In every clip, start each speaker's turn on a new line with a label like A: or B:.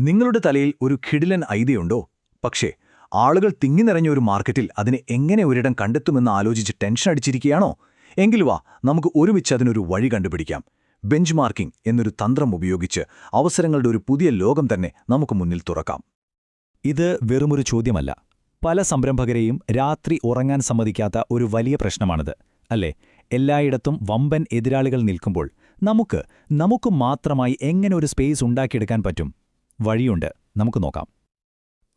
A: നിങ്ങളുടെ തലയിൽ ഒരു കിടിലൻ ഐഡിയയുണ്ടോ? പക്ഷേ ആളുകൾ തിങ്ങിനിറഞ്ഞ ഒരു മാർക്കറ്റിൽ അതിനെ എങ്ങനെ ഒരിടം കണ്ടെത്തുമെന്ന് ആലോചിച്ച് ടെൻഷൻ അടിച്ചിരിക്കുകയാണോ? എങ്കിൽ വാ, നമുക്ക് ഒരുമിച്ച് അതിനൊരു വഴി കണ്ടുപിടിക്കാം. ബെഞ്ച് മാർക്കിംഗ് എന്നൊരു തന്ത്രം ഉപയോഗിച്ച് അവസരങ്ങളുടെ ഒരു പുതിയ ലോകം തന്നെ നമുക്ക് മുന്നിൽ തുറക്കാം.
B: ഇത് വെറുമൊരു ചോദ്യമല്ല. പല സംരംഭകരെയും രാത്രി ഉറങ്ങാൻ സമ്മതിക്കാത്ത ഒരു വലിയ പ്രശ്നമാണിത്, അല്ലേ? എല്ലായിടത്തും വമ്പൻ എതിരാളികൾ നിൽക്കുമ്പോൾ നമുക്ക് മാത്രമായി എങ്ങനെ ഒരു സ്പേസ് ഉണ്ടാക്കിയെടുക്കാൻ പറ്റും? വഴിയുണ്ട്, നമുക്ക് നോക്കാം.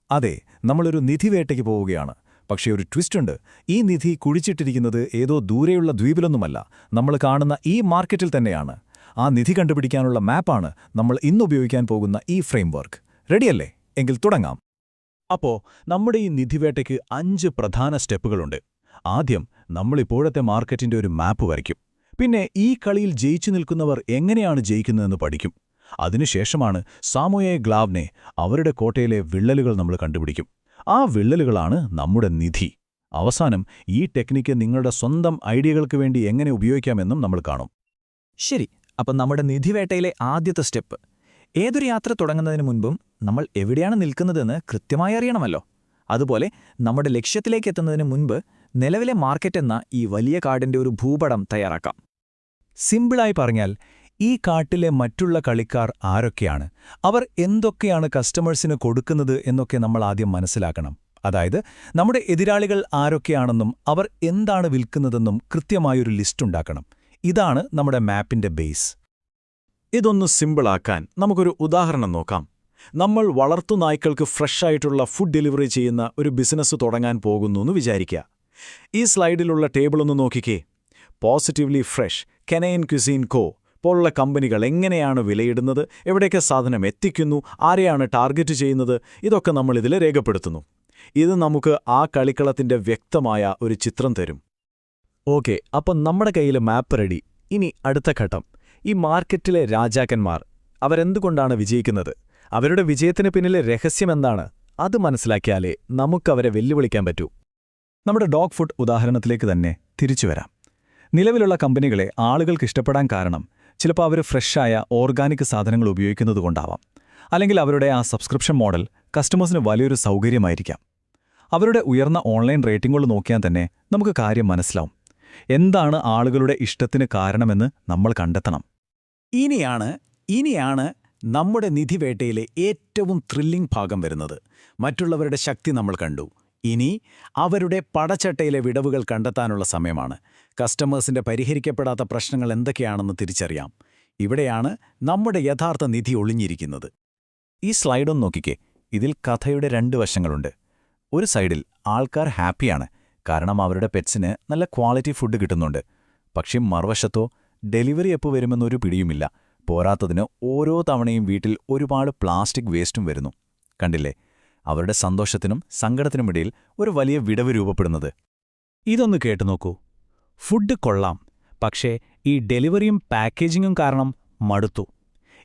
A: അതെ, നമ്മളൊരു നിധിവേട്ടയ്ക്ക് പോവുകയാണ്. പക്ഷേ ഒരു ട്വിസ്റ്റുണ്ട്. ഈ നിധി കുഴിച്ചിട്ടിരിക്കുന്നത് ഏതോ ദൂരെയുള്ള ദ്വീപിലൊന്നുമല്ല, നമ്മൾ കാണുന്ന ഈ മാർക്കറ്റിൽ തന്നെയാണ്. ആ നിധി കണ്ടുപിടിക്കാനുള്ള മാപ്പാണ് നമ്മൾ ഇന്നുപയോഗിക്കാൻ പോകുന്ന ഈ ഫ്രെയിംവർക്ക്. റെഡിയല്ലേ? എങ്കിൽ തുടങ്ങാം. അപ്പോ നമ്മുടെ ഈ നിധിവേട്ടയ്ക്ക് 5 പ്രധാന സ്റ്റെപ്പുകളുണ്ട്. ആദ്യം നമ്മളിപ്പോഴത്തെ മാർക്കറ്റിന്റെ ഒരു മാപ്പ് വരയ്ക്കും. പിന്നെ ഈ കളിയിൽ ജയിച്ചു നിൽക്കുന്നവർ എങ്ങനെയാണ് ജയിക്കുന്നതെന്ന് പഠിക്കും. അതിനുശേഷമാണ് സാമോയെ ഗ്ലാവ്നെ അവരുടെ കോട്ടയിലെ വിള്ളലുകൾ നമ്മൾ കണ്ടുപിടിക്കും. ആ വിള്ളലുകളാണ് നമ്മുടെ നിധി. അവസാനം ഈ ടെക്നിക്ക് നിങ്ങളുടെ സ്വന്തം ഐഡിയകൾക്ക് വേണ്ടി എങ്ങനെ ഉപയോഗിക്കാമെന്നും നമ്മൾ കാണും.
B: ശരി, അപ്പം നമ്മുടെ നിധിവേട്ടയിലെ ആദ്യത്തെ സ്റ്റെപ്പ്. ഏതൊരു യാത്ര തുടങ്ങുന്നതിന് മുൻപും നമ്മൾ എവിടെയാണ് നിൽക്കുന്നതെന്ന് കൃത്യമായി അറിയണമല്ലോ. അതുപോലെ നമ്മുടെ ലക്ഷ്യത്തിലേക്ക് എത്തുന്നതിന് മുൻപ് നിലവിലെ മാർക്കറ്റ് എന്ന ഈ വലിയ കാർഡിന്റെ ഒരു ഭൂപടം തയ്യാറാക്കാം.
A: സിമ്പിളായി പറഞ്ഞാൽ, ഈ കാട്ടിലെ മറ്റുള്ള കളിക്കാർ ആരൊക്കെയാണ്, അവർ എന്തൊക്കെയാണ് കസ്റ്റമേഴ്സിന് കൊടുക്കുന്നത് എന്നൊക്കെ നമ്മൾ ആദ്യം മനസ്സിലാക്കണം. അതായത് നമ്മുടെ എതിരാളികൾ ആരൊക്കെയാണെന്നും അവർ എന്താണ് വിൽക്കുന്നതെന്നും കൃത്യമായൊരു ലിസ്റ്റുണ്ടാക്കണം. ഇതാണ് നമ്മുടെ മാപ്പിന്റെ ബേസ്. ഇതൊന്ന് സിമ്പിളാക്കാൻ നമുക്കൊരു ഉദാഹരണം നോക്കാം. നമ്മൾ വളർത്തുനായ്ക്കൾക്ക് ഫ്രഷായിട്ടുള്ള ഫുഡ് ഡെലിവറി ചെയ്യുന്ന ഒരു ബിസിനസ് തുടങ്ങാൻ പോകുന്നുവെന്ന് വിചാരിക്കുക. ഈ സ്ലൈഡിലുള്ള ടേബിളൊന്ന് നോക്കിക്കേ. പോസിറ്റീവ്ലി ഫ്രഷ്, കനൈൻ ക്യുസീൻ കോ പോലുള്ള കമ്പനികൾ എങ്ങനെയാണ് വിലയിടുന്നത്, എവിടേക്ക് സാധനം എത്തിക്കുന്നു, ആരെയാണ് ടാർഗറ്റ് ചെയ്യുന്നത്, ഇതൊക്കെ നമ്മളിതിൽ രേഖപ്പെടുത്തുന്നു. ഇത് നമുക്ക് ആ കളിക്കളത്തിന്റെ വ്യക്തമായ ഒരു ചിത്രം തരും.
B: ഓക്കെ, അപ്പം നമ്മുടെ കയ്യിൽ മാപ്പ് റെഡി. ഇനി അടുത്ത ഘട്ടം. ഈ മാർക്കറ്റിലെ രാജാക്കന്മാർ അവരെന്തുകൊണ്ടാണ് വിജയിക്കുന്നത്, അവരുടെ വിജയത്തിന് പിന്നിലെ രഹസ്യമെന്താണ്, അത് മനസ്സിലാക്കിയാലേ നമുക്കവരെ വെല്ലുവിളിക്കാൻ പറ്റൂ.
A: നമ്മുടെ ഡോഗ് ഫുഡ് ഉദാഹരണത്തിലേക്ക് തന്നെ തിരിച്ചുവരാം. നിലവിലുള്ള കമ്പനികളെ ആളുകൾക്ക് ഇഷ്ടപ്പെടാൻ കാരണം ചിലപ്പോൾ അവർ ഫ്രഷായ ഓർഗാനിക് സാധനങ്ങൾ ഉപയോഗിക്കുന്നതുകൊണ്ടാവാം. അല്ലെങ്കിൽ അവരുടെ ആ സബ്സ്ക്രിപ്ഷൻ മോഡൽ കസ്റ്റമേഴ്സിന് വലിയൊരു സൗകര്യമായിരിക്കാം. അവരുടെ ഉയർന്ന ഓൺലൈൻ റേറ്റിംഗുകൾ നോക്കിയാൽ തന്നെ നമുക്ക് കാര്യം മനസ്സിലാവും. എന്താണ് ആളുകളുടെ ഇഷ്ടത്തിന് കാരണമെന്ന് നമ്മൾ കണ്ടെത്തണം.
C: ഇനിയാണ് നമ്മുടെ നിധിവേട്ടയിലെ ഏറ്റവും ത്രില്ലിംഗ് ഭാഗം വരുന്നത്. മറ്റുള്ളവരുടെ ശക്തി നമ്മൾ കണ്ടു. ഇനി അവരുടെ പടച്ചട്ടയിലെ വിടവുകൾ കണ്ടെത്താനുള്ള സമയമാണ്. കസ്റ്റമേഴ്സിന്റെ പരിഹരിക്കപ്പെടാത്ത പ്രശ്നങ്ങൾ എന്തൊക്കെയാണെന്ന് തിരിച്ചറിയാം. ഇവിടെയാണ് നമ്മുടെ യഥാർത്ഥ നിധി ഒളിഞ്ഞിരിക്കുന്നത്.
A: ഈ സ്ലൈഡൊന്ന് നോക്കിക്കേ. ഇതിൽ കഥയുടെ 2 വശങ്ങളുണ്ട്. ഒരു സൈഡിൽ ആൾക്കാർ ഹാപ്പിയാണ്, കാരണം അവരുടെ പെറ്റ്സിന് നല്ല ക്വാളിറ്റി ഫുഡ് കിട്ടുന്നുണ്ട്. പക്ഷേ മറുവശത്തോ ഡെലിവറി എപ്പോൾ വരുമെന്നൊരു പിടിയുമില്ല. പോരാത്തതിന് ഓരോ തവണയും വീട്ടിൽ ഒരുപാട് പ്ലാസ്റ്റിക് വേസ്റ്റും വരുന്നു. കണ്ടില്ലേ? അവരുടെ സന്തോഷത്തിനും സങ്കടത്തിനുമിടയിൽ ഒരു വലിയ വിടവ് രൂപപ്പെടുന്നത്.
B: ഇതൊന്ന് കേട്ടു നോക്കൂ. ഫുഡ് കൊള്ളാം, പക്ഷേ ഈ ഡെലിവറിയും പാക്കേജിങ്ങും കാരണം മടുത്തു.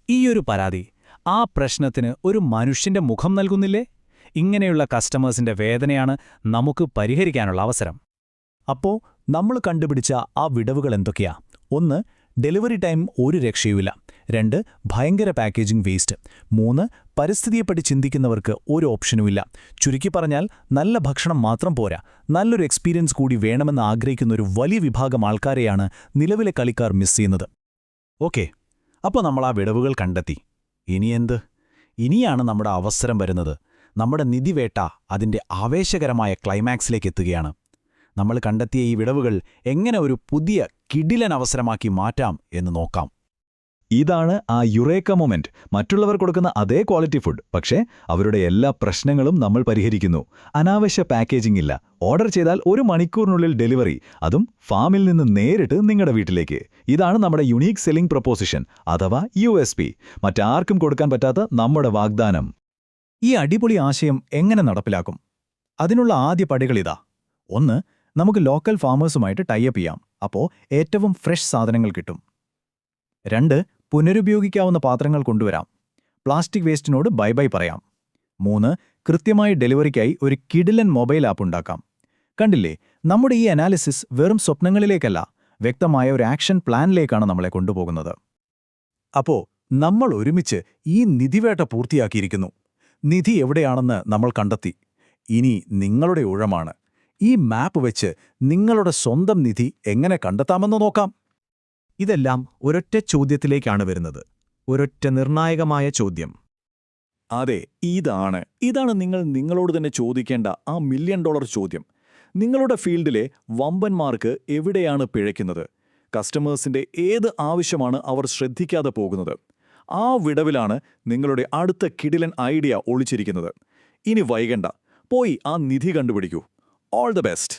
B: ഈയൊരു പരാതി, ആ പ്രശ്നത്തിന് ഒരു മനുഷ്യന്റെ മുഖം നൽകുന്നില്ലേ? ഇങ്ങനെയുള്ള കസ്റ്റമേഴ്സിന്റെ വേദനയാണ് നമുക്ക് പരിഹരിക്കാനുള്ള അവസരം.
A: അപ്പോൾ നമ്മൾ കണ്ടുപിടിച്ച ആ വിടവുകൾ എന്തൊക്കെയാ? 1. ഡെലിവറി ടൈം ഒരു രക്ഷയുമില്ല. 2. ഭയങ്കര പാക്കേജിംഗ് വേസ്റ്റ്. 3. പരിസ്ഥിതിയെപ്പറ്റി ചിന്തിക്കുന്നവർക്ക് ഒരു ഓപ്ഷനുമില്ല. ചുരുക്കി പറഞ്ഞാൽ, നല്ല ഭക്ഷണം മാത്രം പോരാ, നല്ലൊരു എക്സ്പീരിയൻസ് കൂടി വേണമെന്ന് ആഗ്രഹിക്കുന്ന ഒരു വലിയ വിഭാഗം ആൾക്കാരെയാണ് നിലവിലെ കളിക്കാർ മിസ് ചെയ്യുന്നത്. ഓക്കെ, അപ്പോൾ നമ്മൾ ആ വിടവുകൾ കണ്ടെത്തി. ഇനിയെന്ത്? ഇനിയാണ് നമ്മുടെ അവസരം വരുന്നത്. നമ്മുടെ നിധിവേട്ട അതിൻ്റെ ആവേശകരമായ ക്ലൈമാക്സിലേക്ക് എത്തുകയാണ്. നമ്മൾ കണ്ടെത്തിയ ഈ വിടവുകൾ എങ്ങനെ ഒരു പുതിയ കിടിലൻ അവസരമാക്കി മാറ്റാം എന്ന് നോക്കാം. ഇതാണ് ആ യുറേക്ക മൊമെന്റ്. മറ്റുള്ളവർ കൊടുക്കുന്ന അതേ ക്വാളിറ്റി ഫുഡ്, പക്ഷേ അവരുടെ എല്ലാ പ്രശ്നങ്ങളും നമ്മൾ പരിഹരിക്കുന്നു. അനാവശ്യ പാക്കേജിംഗ് ഇല്ല. ഓർഡർ ചെയ്താൽ 1 മണിക്കൂറിനുള്ളിൽ ഡെലിവറി, അതും ഫാമിൽ നിന്ന് നേരിട്ട് നിങ്ങളുടെ വീട്ടിലേക്ക്. ഇതാണ് നമ്മുടെ യുണീക്ക് സെല്ലിംഗ് പ്രൊപ്പോസിഷൻ, അഥവാ USP. മറ്റാർക്കും കൊടുക്കാൻ പറ്റാത്ത നമ്മുടെ വാഗ്ദാനം. ഈ അടിപൊളി ആശയം എങ്ങനെ നടപ്പിലാക്കും? അതിനുള്ള ആദ്യ പടികളിതാ. 1. നമുക്ക് ലോക്കൽ ഫാമേഴ്സുമായിട്ട് ടൈപ്പ് ചെയ്യാം. അപ്പോൾ ഏറ്റവും ഫ്രഷ് സാധനങ്ങൾ കിട്ടും. 2. പുനരുപയോഗിക്കാവുന്ന പാത്രങ്ങൾ കൊണ്ടുവരാം. പ്ലാസ്റ്റിക് വേസ്റ്റിനോട് ബൈ ബൈ പറയാം. 3. കൃത്യമായ ഡെലിവറിക്കായി ഒരു കിടിലൻ മൊബൈൽ ആപ്പ് ഉണ്ടാക്കാം. കണ്ടില്ലേ? നമ്മുടെ ഈ അനാലിസിസ് വെറും സ്വപ്നങ്ങളിലേക്കല്ല, വ്യക്തമായ ഒരു ആക്ഷൻ പ്ലാനിലേക്കാണ് നമ്മളെ കൊണ്ടുപോകുന്നത്. അപ്പോൾ
C: നമ്മൾ ഒരുമിച്ച് ഈ നിധിവേട്ട പൂർത്തിയാക്കിയിരിക്കുന്നു. നിധി എവിടെയാണെന്ന് നമ്മൾ കണ്ടെത്തി. ഇനി നിങ്ങളുടെ ഊഴമാണ്. ഈ മാപ്പ് വെച്ച് നിങ്ങളുടെ സ്വന്തം നിധി എങ്ങനെ കണ്ടെത്താമെന്ന് നോക്കാം.
D: ഇതെല്ലാം ഒരൊറ്റ ചോദ്യത്തിലേക്കാണ് വരുന്നത്. ഒരൊറ്റ നിർണായകമായ ചോദ്യം.
A: അതെ, ഇതാണ് നിങ്ങൾ നിങ്ങളോട് തന്നെ ചോദിക്കേണ്ട ആ $1 മില്യൺ ചോദ്യം. നിങ്ങളുടെ ഫീൽഡിലെ വമ്പന്മാർക്ക് എവിടെയാണ് പിഴയ്ക്കുന്നത്? കസ്റ്റമേഴ്സിന്റെ ഏത് ആവശ്യമാണ് അവർ ശ്രദ്ധിക്കാതെ പോകുന്നത്? ആ വിടവിലാണ് നിങ്ങളുടെ അടുത്ത കിടിലൻ ഐഡിയ ഒളിച്ചിരിക്കുന്നത്. ഇനി വൈകണ്ട, പോയി ആ നിധി കണ്ടുപിടിക്കൂ. All the best.